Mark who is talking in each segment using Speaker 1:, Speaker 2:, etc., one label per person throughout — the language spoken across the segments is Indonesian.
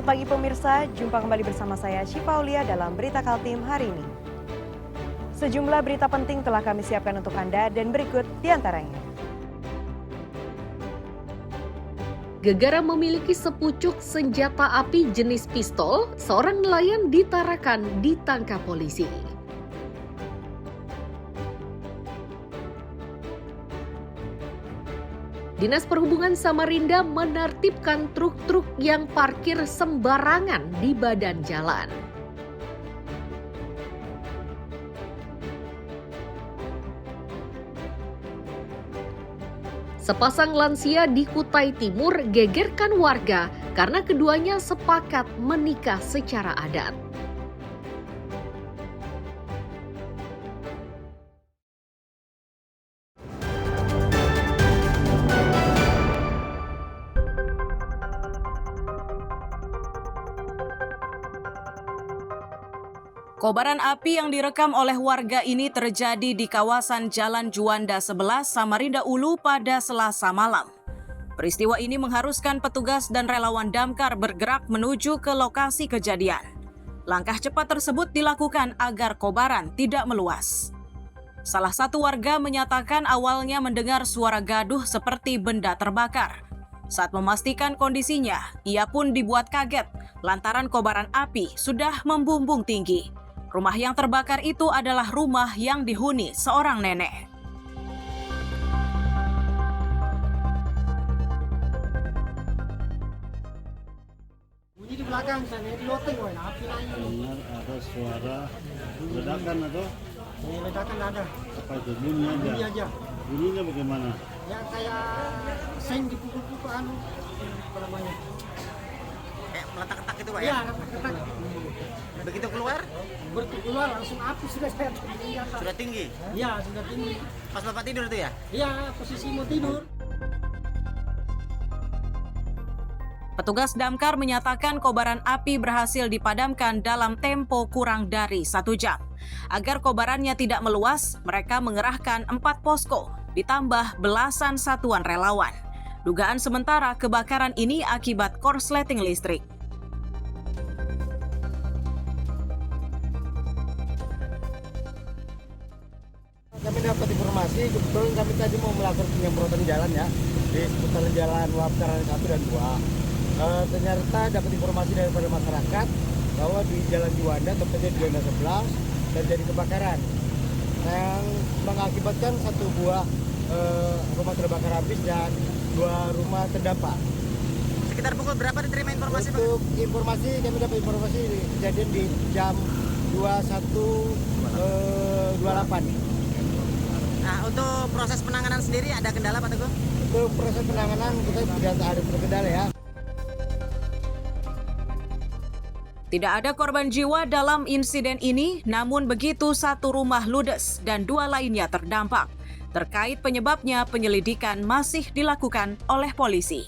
Speaker 1: Selamat pagi pemirsa, jumpa kembali bersama saya Syifa Aulia dalam Berita Kaltim hari ini. Sejumlah berita penting telah kami siapkan untuk Anda dan berikut diantaranya.
Speaker 2: Gegara memiliki sepucuk senjata api jenis pistol, seorang nelayan di Tarakan ditangkap polisi. Dinas Perhubungan Samarinda menertibkan truk-truk yang parkir sembarangan di badan jalan. Sepasang lansia di Kutai Timur gegerkan warga karena keduanya sepakat menikah secara adat.
Speaker 3: Kobaran api yang direkam oleh warga ini terjadi di kawasan Jalan Juanda 11, Samarinda Ulu pada Selasa malam. Peristiwa ini mengharuskan petugas dan relawan damkar bergerak menuju ke lokasi kejadian. Langkah cepat tersebut dilakukan agar kobaran tidak meluas. Salah satu warga menyatakan awalnya mendengar suara gaduh seperti benda terbakar. Saat memastikan kondisinya, ia pun dibuat kaget lantaran kobaran api sudah membumbung tinggi. Rumah yang terbakar itu adalah rumah yang dihuni seorang nenek.
Speaker 4: Bunyi di belakang sana, di loteng, woy, api naik.
Speaker 5: Dengar ada suara ledakan atau
Speaker 4: Ledakan ada,
Speaker 5: apa itu bunyi aja?
Speaker 4: bunyi aja.
Speaker 5: Bunyinya bagaimana?
Speaker 4: Ya kayak seng dipukul-pukul apa namanya?
Speaker 6: Kayak meletak-letak gitu Pak ya?
Speaker 4: Iya, ketak.
Speaker 6: Begitu keluar,
Speaker 4: Keluar langsung api sudah saya tinggi.
Speaker 6: sudah tinggi.
Speaker 4: Iya, sudah tinggi.
Speaker 6: Pas Bapak tidur tuh ya?
Speaker 4: Iya, posisi mau tidur.
Speaker 3: Petugas damkar menyatakan kobaran api berhasil dipadamkan dalam tempo kurang dari 1 jam. Agar kobarannya tidak meluas, mereka mengerahkan 4 posko, ditambah belasan satuan relawan. Dugaan sementara kebakaran ini akibat korsleting listrik.
Speaker 4: Kami dapat informasi, kebetulan kami tadi mau melakukan penyemprotan jalan ya di seputaran jalan Wapkaran 1 dan 2. Ternyata dapat informasi daripada masyarakat bahwa di Jalan Juanda, tepatnya di Juanda 11, terjadi kebakaran yang mengakibatkan 1 buah rumah terbakar habis dan 2 rumah terdampak.
Speaker 6: Sekitar pukul berapa diterima informasi Pak?
Speaker 4: Untuk informasi, kami dapat informasi kejadian di jam 21.28.
Speaker 6: Nah, untuk proses penanganan sendiri ada kendala Pak Teguh?
Speaker 4: Untuk proses penanganan kita tidak ada terkendala ya.
Speaker 3: Tidak ada korban jiwa dalam insiden ini, namun begitu 1 rumah ludes dan 2 lainnya terdampak. Terkait penyebabnya, penyelidikan masih dilakukan oleh polisi.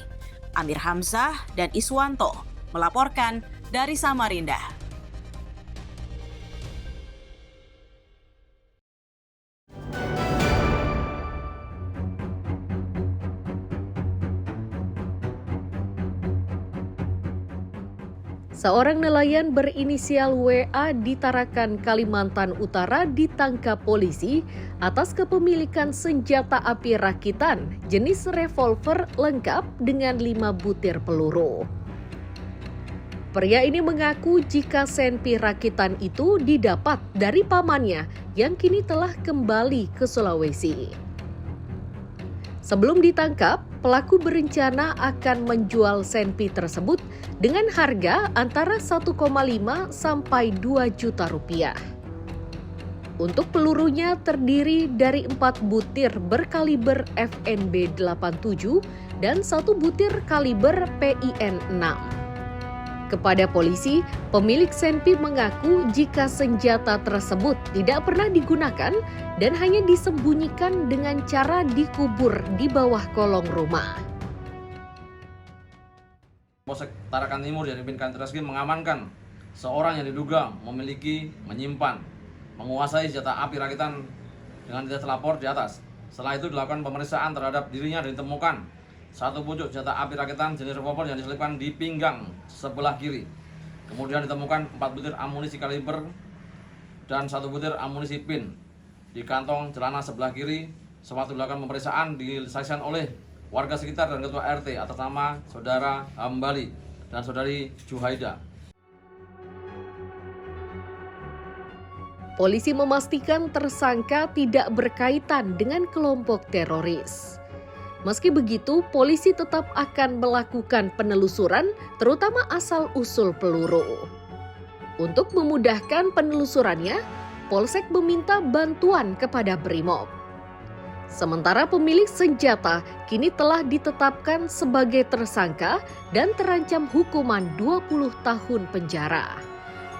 Speaker 3: Amir Hamzah dan Iswanto melaporkan dari Samarinda.
Speaker 2: Seorang nelayan berinisial WA di Tarakan, Kalimantan Utara ditangkap polisi atas kepemilikan senjata api rakitan jenis revolver lengkap dengan 5 butir peluru. Pria ini mengaku jika senpi rakitan itu didapat dari pamannya yang kini telah kembali ke Sulawesi. Sebelum ditangkap, pelaku berencana akan menjual senpi tersebut dengan harga antara 1,5 sampai 2 juta rupiah. Untuk pelurunya terdiri dari 4 butir berkaliber FNB 87 dan 1 butir kaliber PIN 6. Kepada polisi, pemilik senpi mengaku jika senjata tersebut tidak pernah digunakan dan hanya disembunyikan dengan cara dikubur di bawah kolong rumah.
Speaker 7: Polsek Tarakan Timur yang dipimpin Kanit Reskrim mengamankan seorang yang diduga memiliki, menyimpan, menguasai senjata api rakitan dengan identitas lapor di atas. Setelah itu dilakukan pemeriksaan terhadap dirinya dan ditemukan satu pucuk senjata api rakitan jenis revolver yang diselipkan di pinggang sebelah kiri. Kemudian ditemukan 4 butir amunisi kaliber dan 1 butir amunisi pin di kantong celana sebelah kiri. Sewaktu dilakukan pemeriksaan disaksikan oleh warga sekitar dan ketua RT atas nama Saudara Hambali dan Saudari Juhaida.
Speaker 2: Polisi memastikan tersangka tidak berkaitan dengan kelompok teroris. Meski begitu, polisi tetap akan melakukan penelusuran, terutama asal-usul peluru. Untuk memudahkan penelusurannya, Polsek meminta bantuan kepada Brimob. Sementara pemilik senjata kini telah ditetapkan sebagai tersangka dan terancam hukuman 20 tahun penjara.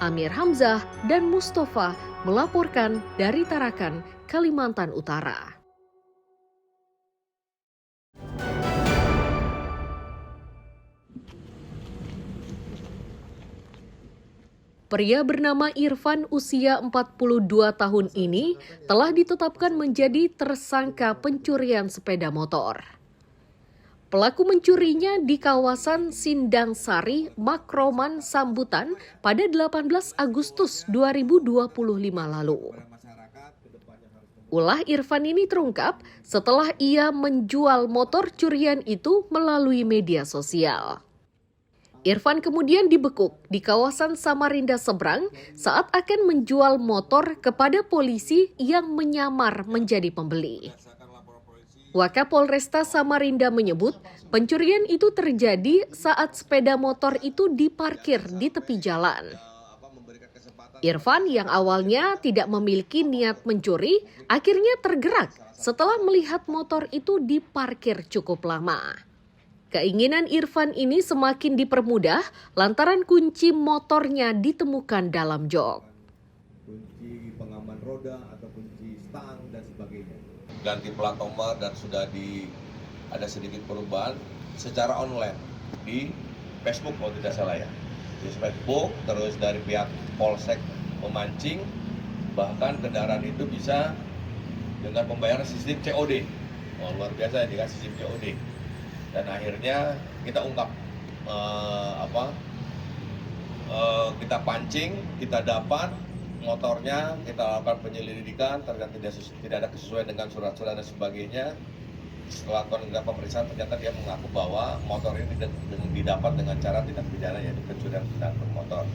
Speaker 2: Amir Hamzah dan Mustafa melaporkan dari Tarakan, Kalimantan Utara. Pria bernama Irfan usia 42 tahun ini telah ditetapkan menjadi tersangka pencurian sepeda motor. Pelaku mencurinya di kawasan Sindang Sari, Makroman, Sambutan pada 18 Agustus 2025 lalu. Ulah Irfan ini terungkap setelah ia menjual motor curian itu melalui media sosial. Irfan kemudian dibekuk di kawasan Samarinda Seberang saat akan menjual motor kepada polisi yang menyamar menjadi pembeli. Wakapolresta Samarinda menyebut pencurian itu terjadi saat sepeda motor itu diparkir di tepi jalan. Irfan yang awalnya tidak memiliki niat mencuri akhirnya tergerak setelah melihat motor itu diparkir cukup lama. Keinginan Irfan ini semakin dipermudah lantaran kunci motornya ditemukan dalam jok.
Speaker 8: Kunci pengaman roda atau kunci stang dan sebagainya. Ganti plat nomor dan sudah ada sedikit perubahan secara online di Facebook kalau tidak salah ya. Di Facebook terus dari pihak Polsek memancing bahkan kendaraan itu bisa dengan pembayaran sistem COD. Oh, luar biasa ya dikasih sistem COD. Dan akhirnya kita ungkap kita pancing, kita dapat motornya, kita lakukan penyelidikan, ternyata tidak ada kesesuaian dengan surat-surat dan sebagainya. Setelah pemeriksaan ternyata dia mengaku bahwa motor ini didapat dengan cara tindak pidana yaitu pencurian kendaraan bermotor.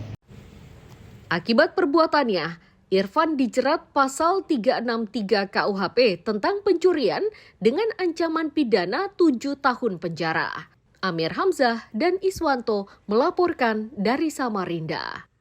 Speaker 2: Akibat perbuatannya, Irfan dijerat pasal 363 KUHP tentang pencurian dengan ancaman pidana 7 tahun penjara. Amir Hamzah dan Iswanto melaporkan dari Samarinda.